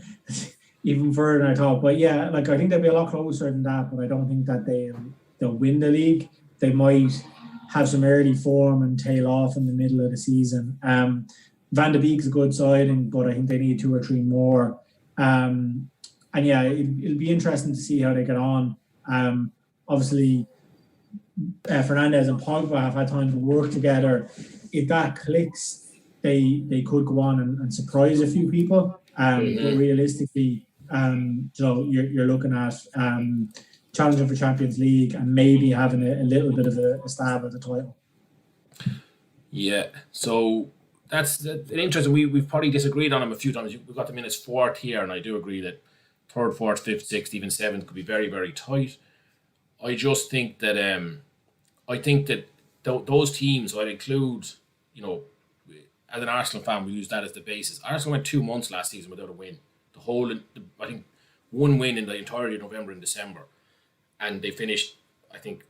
Even further than I thought. But yeah, I think they'll be a lot closer than that, but I don't think that they'll win the league. They might have some early form and tail off in the middle of the season. Van de Beek's a good signing, but I think they need 2 or 3 more. And yeah, it'll be interesting to see how they get on. Obviously, Fernandes and Pogba have had time to work together. If that clicks, they could go on and surprise a few people. But realistically, you're looking at challenging for Champions League and maybe having a little bit of a stab at the title. Yeah, so that's interesting. We've probably disagreed on him a few times. We've got them in as 4th here, and I do agree that 3rd, 4th, 5th, 6th, even 7th could be very, very tight. I just think that those teams, so I'd include, as an Arsenal fan, we use that as the basis. Arsenal went 2 months last season without a win. I think 1 win in the entirety of November and December. And they finished, I think,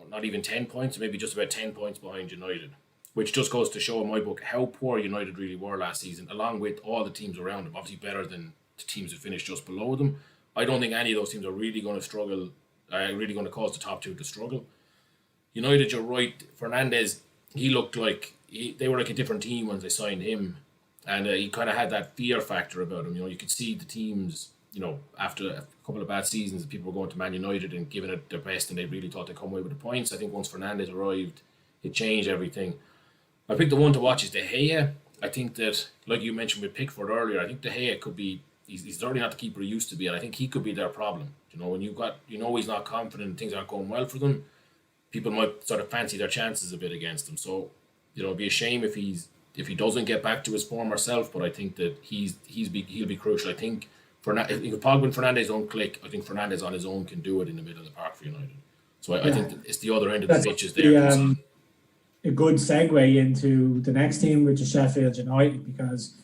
not even 10 points, maybe just about 10 points behind United, which just goes to show in my book how poor United really were last season, along with all the teams around them. Obviously better than the teams who finished just below them. I don't think any of those teams are really going to struggle, really going to cause the top 2 to struggle. United, you're right, Fernandes, he looked like they were like a different team once they signed him, and he kind of had that fear factor about him. You could see the teams, after a couple of bad seasons, people were going to Man United and giving it their best, and they really thought they'd come away with the points. I think once Fernandes arrived, it changed everything. I think the one to watch is De Gea. I think that, like you mentioned with Pickford earlier, I think De Gea could be, he's certainly not the keeper he used to be, and I think he could be their problem. When he's not confident and things aren't going well for them, people might sort of fancy their chances a bit against him. So, it'd be a shame if he doesn't get back to his former self, but I think that he'll be crucial. I think if Pogba and Fernandes don't click, I think Fernandes on his own can do it in the middle of the park for United. So I think that it's the other end of the pitch is there. A good segue into the next team, which is Sheffield United, because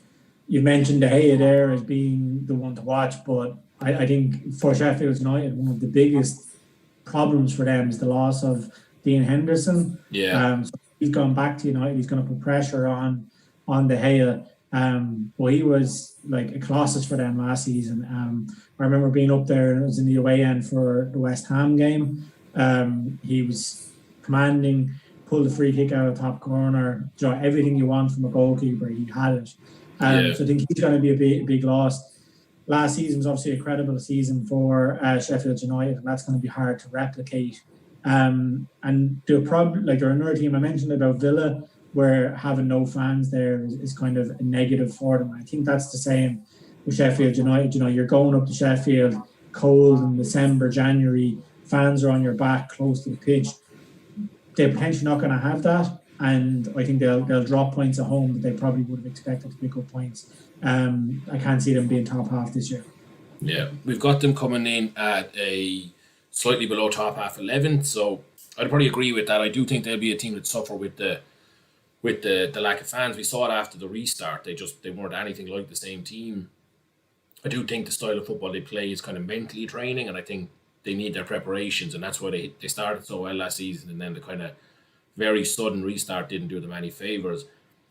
you mentioned De Gea there as being the one to watch, but I think for Sheffield United, one of the biggest problems for them is the loss of Dean Henderson. Yeah. So he's gone back to United. He's going to put pressure on De Gea. But he was like a colossus for them last season. I remember being up there, and it was in the away end for the West Ham game. He was commanding, pulled the free kick out of the top corner. Everything you want from a goalkeeper, he had it. So I think he's going to be a big loss. Last season was obviously a credible season for Sheffield United, and that's going to be hard to replicate. And they're another team I mentioned about Villa, where having no fans there is kind of a negative for them. I think that's the same with Sheffield United. You're going up to Sheffield cold in December, January, fans are on your back close to the pitch. They're potentially not going to have that, and I think they'll drop points at home that they probably would have expected to pick up points. I can't see them being top half this year. Yeah, we've got them coming in at a slightly below top half 11. So I'd probably agree with that. I do think they'll be a team that suffer with the lack of fans. We saw it after the restart. They weren't anything like the same team. I do think the style of football they play is kind of mentally draining, and I think they need their preparations, and that's why they started so well last season, and then the kind of very sudden restart didn't do them any favors.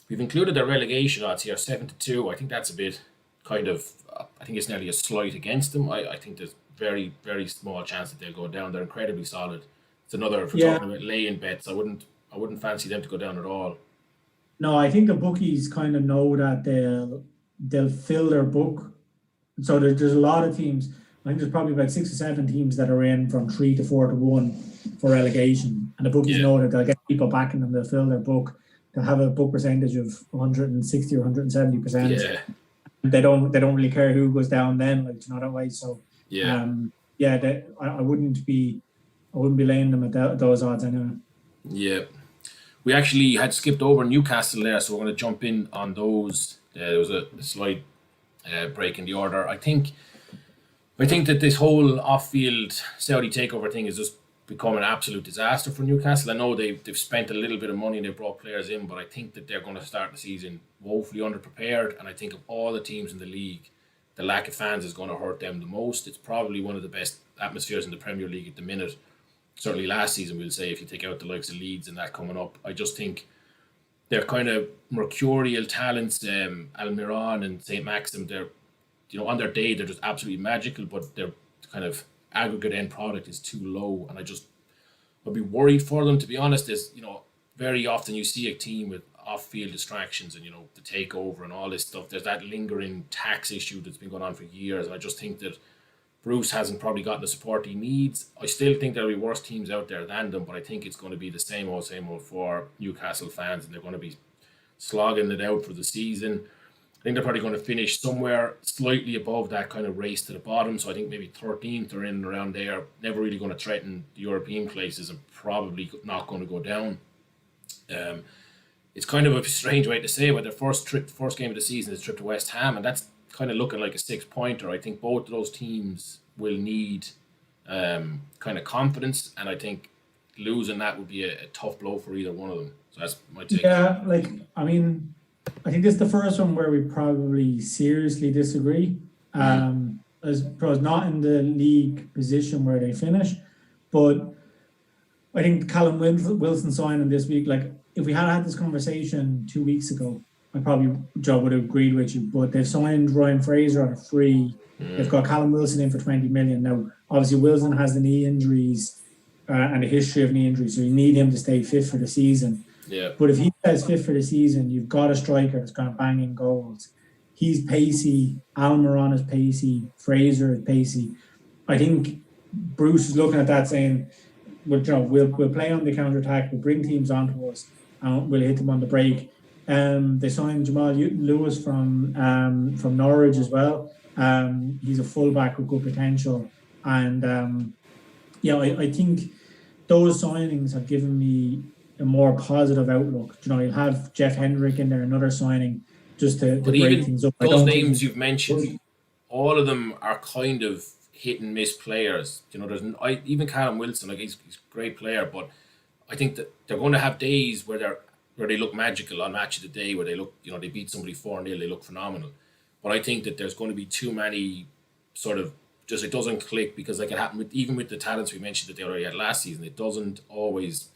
We've included their relegation odds here, 7-2. I think that's a bit kind of. I think it's nearly a slight against them. I think there's very small chance that they'll go down. They're incredibly solid. It's another, if we're Yeah. talking about laying bets, I wouldn't fancy them to go down at all. No, I think the bookies kind of know that they'll fill their book. So there's a lot of teams. I think there's probably about 6 or 7 teams that are in from 3 to 4 to 1 for relegation, and the bookies Yeah. know that they'll get people backing them. They'll fill their book. They'll have a book percentage of 160 or 170%. Yeah, They don't really care who goes down then, like, you know, that way. So yeah, I wouldn't be laying them at those odds anyway. yeah. We actually had skipped over Newcastle there, so we're going to jump in on those. There was a slight break in the order. I think that this whole off-field Saudi takeover thing has just become an absolute disaster for Newcastle. I know they've spent a little bit of money and they've brought players in, but I think that they're going to start the season woefully underprepared. And I think of all the teams in the league, the lack of fans is going to hurt them the most. It's probably one of the best atmospheres in the Premier League at the minute. Certainly last season, we'll say, if you take out the likes of Leeds and that coming up. I just think they're kind of mercurial talents, Almiron and St. Maxim. They're, on their day, they're just absolutely magical, but their kind of aggregate end product is too low. And I'd be worried for them, to be honest. Very often you see a team with off-field distractions and, the takeover and all this stuff. There's that lingering tax issue that's been going on for years. And I just think that Bruce hasn't probably gotten the support he needs. I still think there'll be worse teams out there than them, but I think it's going to be the same old for Newcastle fans, and they're going to be slogging it out for the season. I think they're probably going to finish somewhere slightly above that kind of race to the bottom. So I think maybe 13th or in and around there. Never really going to threaten the European places and probably not going to go down. It's kind of a strange way to say it, but their first game of the season is a trip to West Ham, and that's kind of looking like a 6-pointer. I think both of those teams will need kind of confidence, and I think losing that would be a tough blow for either one of them. So that's my take. Yeah, I think this is the first one where we probably seriously disagree. As pros not in the league position where they finish, but I think Callum Wilson signing this week, like if we had this conversation 2 weeks ago, I probably, Joe, would have agreed with you, but they've signed Ryan Fraser on a free. They've got Callum Wilson in for 20 million. Now, obviously Wilson has the knee injuries and a history of knee injuries, so you need him to stay fit for the season. Yeah. But if he stays fit for the season, you've got a striker that's going to bang in goals. He's pacey. Almiron is pacey. Fraser is pacey. I think Bruce is looking at that saying, we'll play on the counter-attack, we'll bring teams onto us, and we'll hit them on the break. They signed Jamal Lewis from Norwich as well. He's a fullback with good potential. And I think those signings have given me a more positive outlook. You'll have Jeff Hendrick in there, another signing, just to break things up. Those names you've mentioned, all of them are kind of hit and miss players. Even Callum Wilson, he's a great player, but I think that they're going to have days where they look magical on Match of the Day, where they look, they beat somebody 4-0, they look phenomenal. But I think that there's going to be too many sort of just, it doesn't click, because like it happened even with the talents we mentioned that they already had last season, it doesn't always,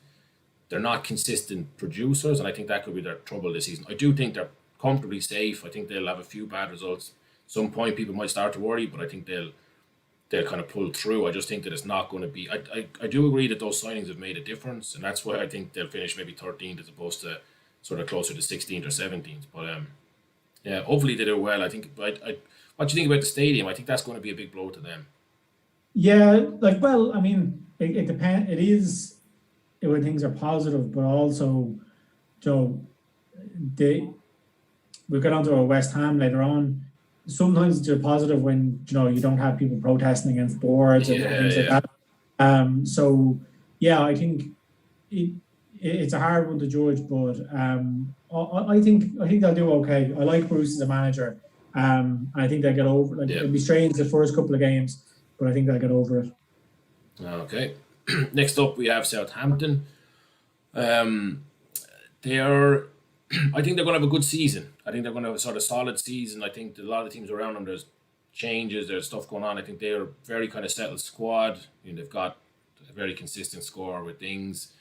they're not consistent producers, and I think that could be their trouble this season. I do think they're comfortably safe. I think they'll have a few bad results. At some point people might start to worry, but I think they'll kind of pull through. I just think that it's not going to be. I do agree that those signings have made a difference, and that's why I think they'll finish maybe 13th as opposed to sort of closer to 16th or 17th. But yeah, hopefully they do well. I think. What do you think about the stadium? I think that's going to be a big blow to them. Yeah, it depends. It is when things are positive, but also, we'll get onto our West Ham later on. Sometimes it's positive when you don't have people protesting against boards and things like that. I think it's a hard one to judge, but I think they'll do okay. I like Bruce as a manager. I think they'll get over. Like it'll be strange the first couple of games, but I think they'll get over it. Okay. Next up, we have Southampton. They're I think they're going to have a good season. I think they're going to have a sort of solid season. I think a lot of teams around them, there's changes, there's stuff going on. I think they're a very kind of settled squad. They've got a very consistent score with things.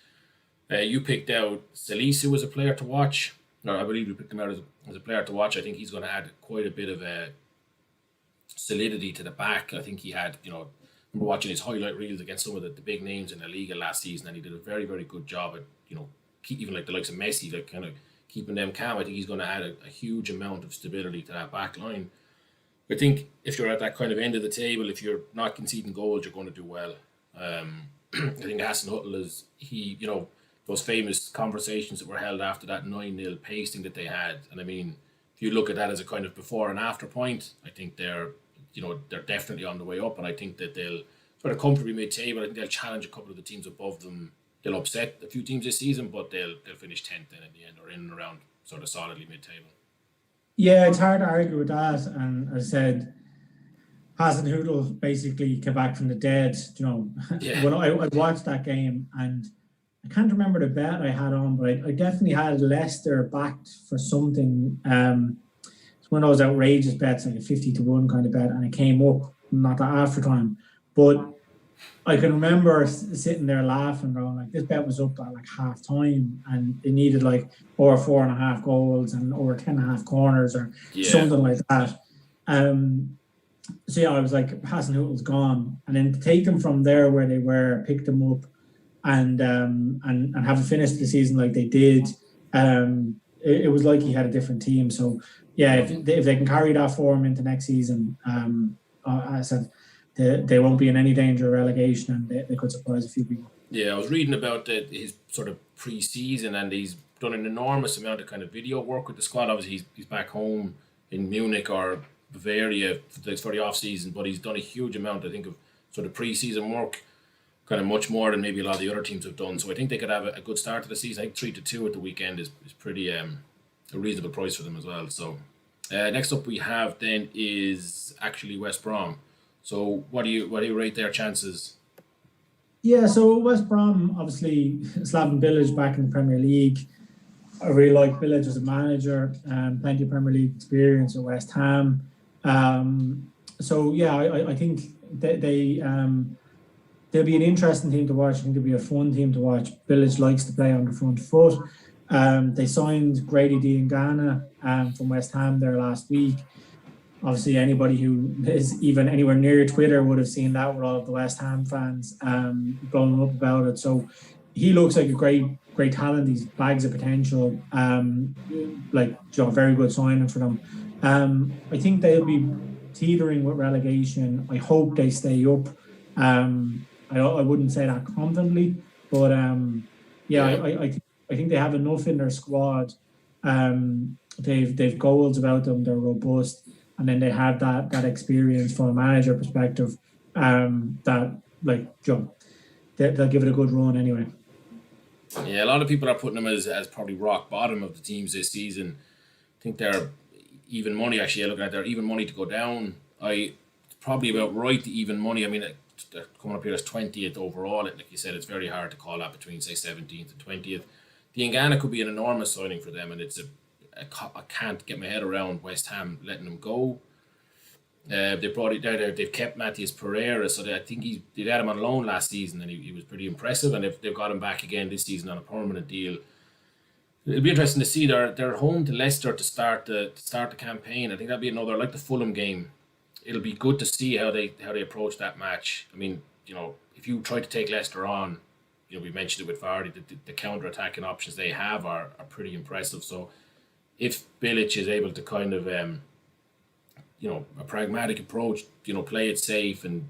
You picked out Salisu as a player to watch. Or I believe you picked him out as a player to watch. I think he's going to add quite a bit of solidity to the back. I think he had, I remember watching his highlight reels against some of the big names in the league last season, and he did a very, very good job at, even like the likes of Messi, like kind of keeping them calm. I think he's going to add a huge amount of stability to that back line. I think if you're at that kind of end of the table, if you're not conceding goals, you're going to do well. I think Hasenhüttl is, those famous conversations that were held after that 9-0 pasting that they had. And I mean, if you look at that as a kind of before and after point, I think they're definitely on the way up. And I think that they'll sort of comfortably mid-table. I think they'll challenge a couple of the teams above them. They'll upset a few teams this season, but they'll finish 10th then in the end, or in and around sort of solidly mid-table. Yeah, it's hard to argue with that. And as I said, Hasenhüttl basically came back from the dead. When I watched that game, and I can't remember the bet I had on, but I definitely had Leicester backed for something. It's one of those outrageous bets, like a 50-1 kind of bet, and it came up not that after time. But I can remember sitting there laughing, going like, this bet was up at like half time, and it needed like over 4.5 goals and over 10.5 corners or something like that. So yeah, I was like, Hasenhüttl's gone, and then to take them from there where they were, pick them up, and have finished the season like they did. It was like he had a different team. So yeah, if they can carry that form into next season, I said, they won't be in any danger of relegation, and they could surprise a few people. Yeah, I was reading about his sort of pre-season, and he's done an enormous amount of kind of video work with the squad. Obviously, he's back home in Munich or Bavaria for the off-season, but he's done a huge amount, I think, of sort of pre-season work, kind of much more than maybe a lot of the other teams have done. So I think they could have a good start to the season. I think 3-2 at the weekend is pretty a reasonable price for them as well. So next up we have then is actually West Brom. So what do you rate their chances? Yeah, so West Brom, obviously Slaven Bilic back in the Premier League. I really like Bilic as a manager, plenty of Premier League experience at West Ham. So yeah, I think they'll be an interesting team to watch. I think they'll be a fun team to watch. Bilic likes to play on the front foot. They signed Grady Diangana from West Ham there last week. Obviously, anybody who is even anywhere near Twitter would have seen that with all of the West Ham fans blowing up about it. So he looks like a great talent. He's bags of potential. Very good signing for them. I think they'll be teetering with relegation. I hope they stay up. I wouldn't say that confidently, but I think they have enough in their squad. They've goals about them. They're robust. And then they have that experience from a manager perspective they'll give it a good run anyway. Yeah, a lot of people are putting them as probably rock bottom of the teams this season. I think they're even money, actually. Looking at their even money to go down, it's probably about right to even money. I mean, they're coming up here as 20th overall. Like you said, it's very hard to call that between, say, 17th and 20th. Diangana could be an enormous signing for them, and I can't get my head around West Ham letting him go. They brought it down. They've kept Matheus Pereira, so I think they had him on loan last season, and he was pretty impressive. And they've got him back again this season on a permanent deal. It'll be interesting to see. They're home to Leicester to start the campaign. I think that'll be another, like the Fulham game. It'll be good to see how they approach that match. I mean, if you try to take Leicester on, we mentioned it with Vardy, the counter-attacking options they have are pretty impressive. So if Bilic is able to kind of, a pragmatic approach, play it safe and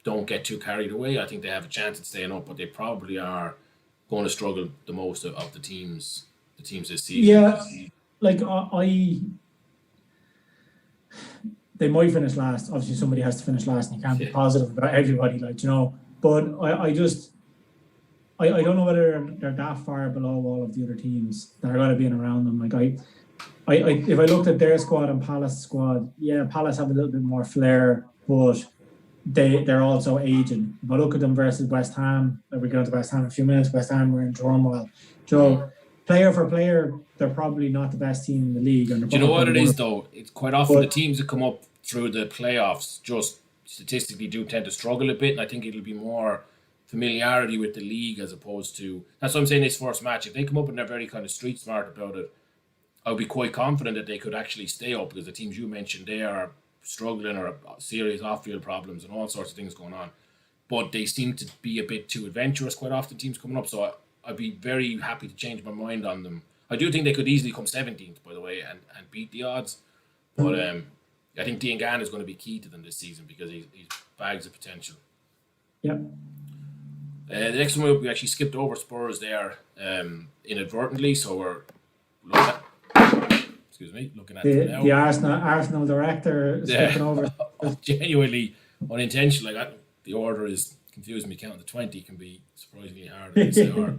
don't get too carried away, I think they have a chance at staying up, but they probably are going to struggle the most of the teams this season. Yeah, they might finish last. Obviously, somebody has to finish last, and you can't be positive about everybody, But I don't know whether they're that far below all of the other teams that are going to be in around them. if I looked at their squad and Palace squad, yeah, Palace have a little bit more flair, but they're also aging. If I look at them versus West Ham, we go to West Ham in a few minutes. West Ham were in turmoil. Joe, player for player, they're probably not the best team in the league. And Do you know what it one is of, though? It's quite often the but teams that come up through the playoffs just statistically do tend to struggle a bit, and I think it'll be more familiarity with the league as opposed to. That's what I'm saying. This first match, if they come up and they're very kind of street smart about it, I would be quite confident that they could actually stay up because the teams you mentioned they are struggling or serious off-field problems and all sorts of things going on. But they seem to be a bit too adventurous quite often, teams coming up. So I'd be very happy to change my mind on them. I do think they could easily come 17th, by the way, and beat the odds. But I think Diangana is going to be key to them this season because he's bags of potential. yeah, The next one we actually skipped over Spurs there inadvertently, so we're looking at. Excuse me, looking at them now. the Arsenal director skipping over. Genuinely unintentional. The order is confusing me. Counting the 20 can be surprisingly hard. At this hour.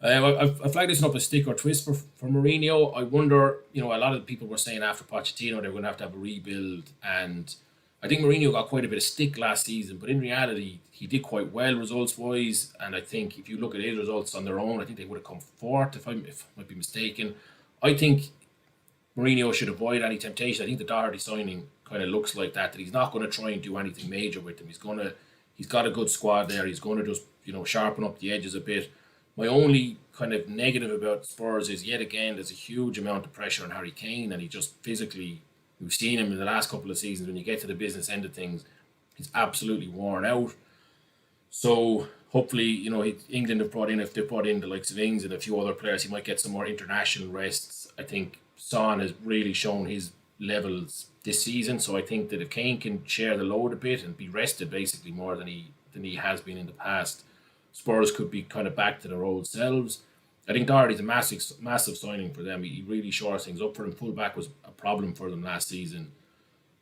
I flagged this up as stick or twist for Mourinho. I wonder, a lot of people were saying after Pochettino they were going to have a rebuild, and I think Mourinho got quite a bit of stick last season, but in reality he did quite well results wise, and I think if you look at his results on their own, I think they would have come fourth if I might be mistaken. I think Mourinho should avoid any temptation. I think the Doherty signing kind of looks like that he's not going to try and do anything major with them. He's got a good squad there. He's going to just sharpen up the edges a bit. My only kind of negative about Spurs is yet again there's a huge amount of pressure on Harry Kane, and he just physically, we've seen him in the last couple of seasons when you get to the business end of things, he's absolutely worn out. So hopefully, England if they brought in the likes of Ings and a few other players, he might get some more international rests. I think Son has really shown his levels this season, so I think that if Kane can share the load a bit and be rested basically more than he has been in the past, Spurs could be kind of back to their old selves. I think Doherty's a massive signing for them. He really shores things up for them. Fullback was a problem for them last season.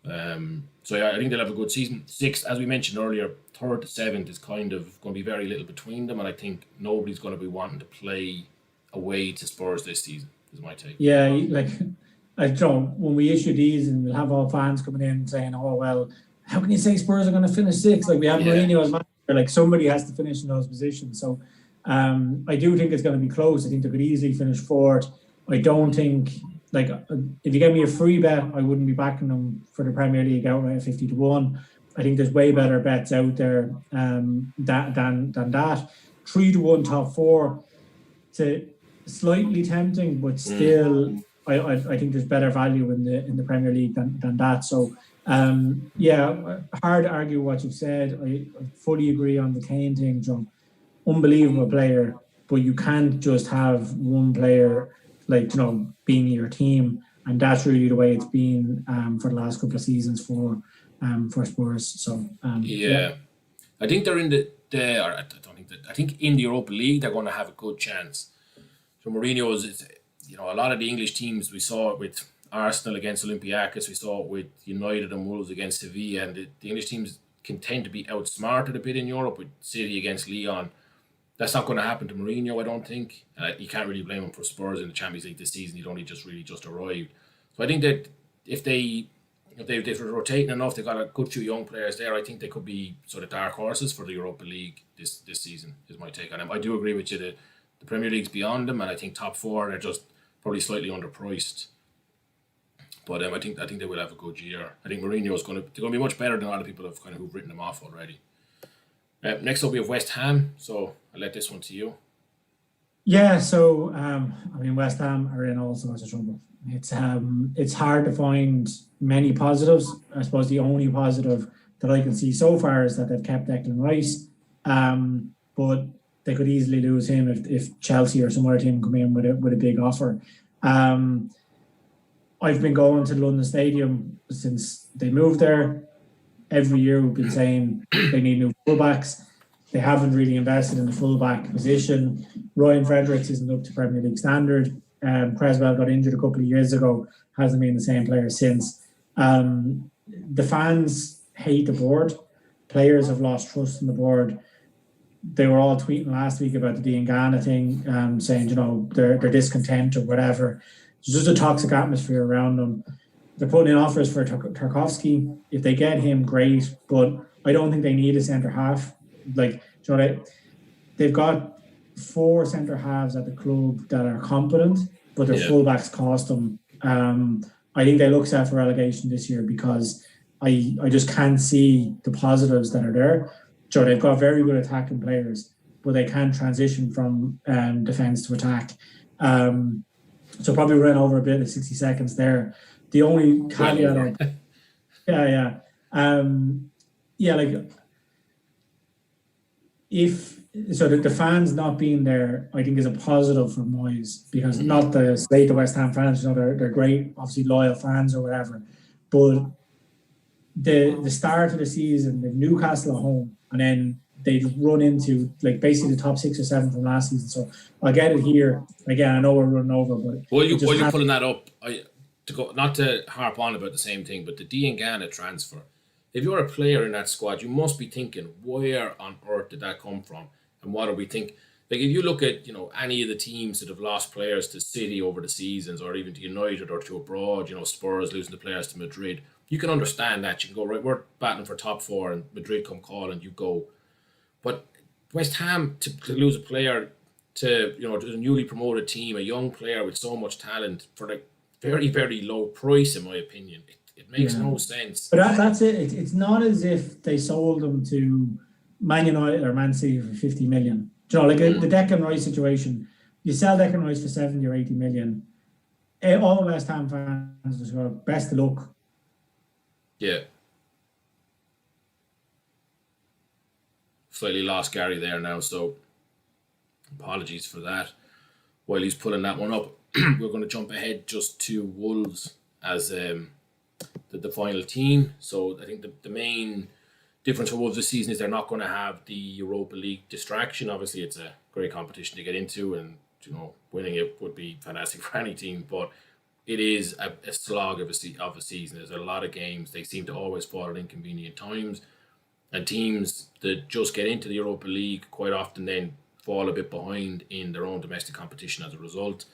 So yeah, I think they'll have a good season. 6th, as we mentioned earlier, 3rd to 7th is kind of going to be very little between them, and I think nobody's going to be wanting to play away to Spurs this season, is my take. Yeah, I don't know, when we issue these and we'll have all fans coming in saying, oh, well, how can you say Spurs are going to finish 6th? Like we have Mourinho as manager, like somebody has to finish in those positions. So I do think it's going to be close. I think they could easily finish 4th. I don't think, if you give me a free bet, I wouldn't be backing them for the Premier League outright at 50-1. I think there's way better bets out there than that. 3-1 top 4. It's slightly tempting, but still, I think there's better value in the Premier League than that. So hard to argue what you've said. I fully agree on the Kane thing, John. Unbelievable player, but you can't just have one player being your team, and that's really the way it's been for the last couple of seasons for Spurs. So I think they're in I think in the Europa League they're going to have a good chance. So Mourinho's, a lot of the English teams, we saw it with Arsenal against Olympiacos, we saw it with United and Wolves against Sevilla, and the English teams can tend to be outsmarted a bit in Europe with City against Lyon. That's not going to happen to Mourinho, I don't think. You can't really blame him for Spurs in the Champions League this season. He'd only just arrived. So I think that if they're rotating enough, they've got a good few young players there. I think they could be sort of dark horses for the Europa League this season, is my take on them. I do agree with you that the Premier League's beyond them, and I think top 4 are just probably slightly underpriced. But I think they will have a good year. I think Mourinho's going to be much better than a lot of people have who've written them off already. Next up we have West Ham, so I'll let this one to you. Yeah, so West Ham are in all sorts of trouble. It's hard to find many positives. I suppose the only positive that I can see so far is that they've kept Declan Rice, but they could easily lose him if Chelsea or some other team come in with a big offer. I've been going to London Stadium since they moved there. Every year we've been saying they need new fullbacks. They haven't really invested in the fullback position. Ryan Fredericks isn't up to Premier League standard. Creswell got injured a couple of years ago, hasn't been the same player since. The fans hate the board. Players have lost trust in the board. They were all tweeting last week about the Diangana thing, saying, they're discontent or whatever. So there's a toxic atmosphere around them. They're putting in offers for Tarkovsky. If they get him, great. But I don't think they need a centre half. Like, you know, they've got 4 centre halves at the club that are competent, but their fullbacks cost them. I think they look set for relegation this year because I just can't see the positives that are there. Sure, they've got very good attacking players, but they can't transition from defence to attack. So probably ran over a bit in 60 seconds there. The only caveat, like if so, the fans not being there, I think is a positive for Moyes because not to slate the West Ham fans, you know, they're great, obviously loyal fans or whatever, but the start of the season, the Newcastle at home, and then they run into like basically the top 6 or 7 from last season. So I'll get it here again. I know we're running over, but while you're pulling that up, to go not to harp on about the same thing, but the Diangana transfer. If you're a player in that squad, you must be thinking, where on earth did that come from, and what do we think? Like if you look at any of the teams that have lost players to City over the seasons, or even to United or to abroad, Spurs losing the players to Madrid, you can understand that. You can go, right, we're battling for top 4, and Madrid come calling, you go. But West Ham to lose a player to a newly promoted team, a young player with so much talent for like very, very low price, in my opinion, it makes no sense. But that's it. It's not as if they sold them to Man United or Man City for 50 million. Like the Declan Rice situation, you sell Declan Rice for 70 or 80 million. All the West Ham fans just go, best of luck. Yeah. Slightly lost Gary there now, so apologies for that. While he's pulling that one up, we're going to jump ahead just to Wolves as the final team. So I think the main difference for Wolves this season is they're not going to have the Europa League distraction. Obviously, it's a great competition to get into, and winning it would be fantastic for any team. But it is a slog of a season. There's a lot of games. They seem to always fall at inconvenient times. And teams that just get into the Europa League quite often then fall a bit behind in their own domestic competition as a result.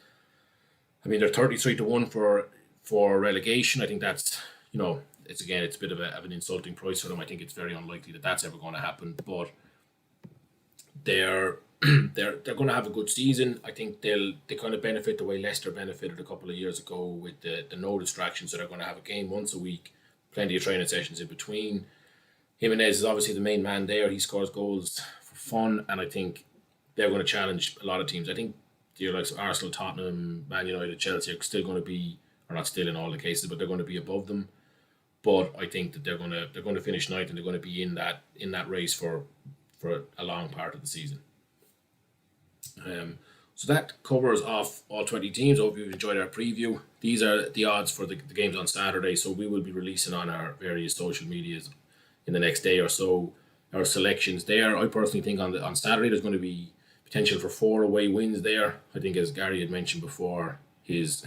I mean, they're 33-1 for relegation. I think that's, it's a bit of an insulting price for them. I think it's very unlikely that that's ever going to happen. But they're going to have a good season. I think they kind of benefit the way Leicester benefited a couple of years ago with the no distractions. So they're going to have a game once a week, plenty of training sessions in between. Jimenez is obviously the main man there. He scores goals for fun, and I think they're going to challenge a lot of teams. I think the likes of Arsenal, Tottenham, Man United, Chelsea are still going to be, or not still in all the cases, but they're going to be above them. But I think that they're going to finish ninth, and they're going to be in that race for a long part of the season. So that covers off all 20 teams. I hope you've enjoyed our preview. These are the odds for the games on Saturday, so we will be releasing on our various social medias in the next day or so our selections there. I personally think on Saturday there's going to be potential for 4 away wins there. I think, as Gary had mentioned before, his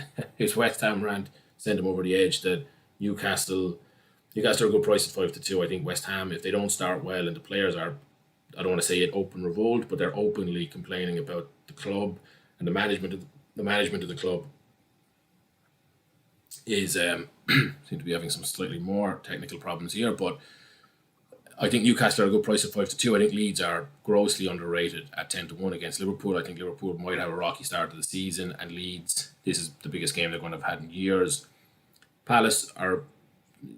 West Ham rant sent him over the edge, that Newcastle are a good price at 5-2. I think West Ham, if they don't start well, and the players are, I don't want to say it open revolt, but they're openly complaining about the club and the management of the club is seem to be having some slightly more technical problems here. But I think Newcastle are a good price at 5-2. I think Leeds are grossly underrated at 10-1 against Liverpool. I think Liverpool might have a rocky start to the season, and Leeds, this is the biggest game they're going to have had in years. Palace are,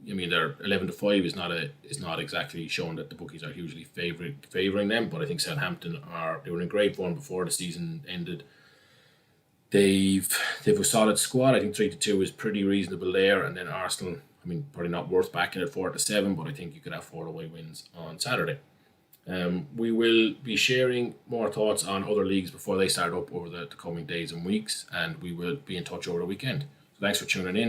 they're 11-5 is not exactly showing that the bookies are hugely favouring them, but I think Southampton they were in great form before the season ended. They've a solid squad. I think 3-2 is pretty reasonable there, and then Arsenal, probably not worth backing at 4-7, but I think you could have 4 away wins on Saturday. We will be sharing more thoughts on other leagues before they start up over the coming days and weeks, and we will be in touch over the weekend. So thanks for tuning in.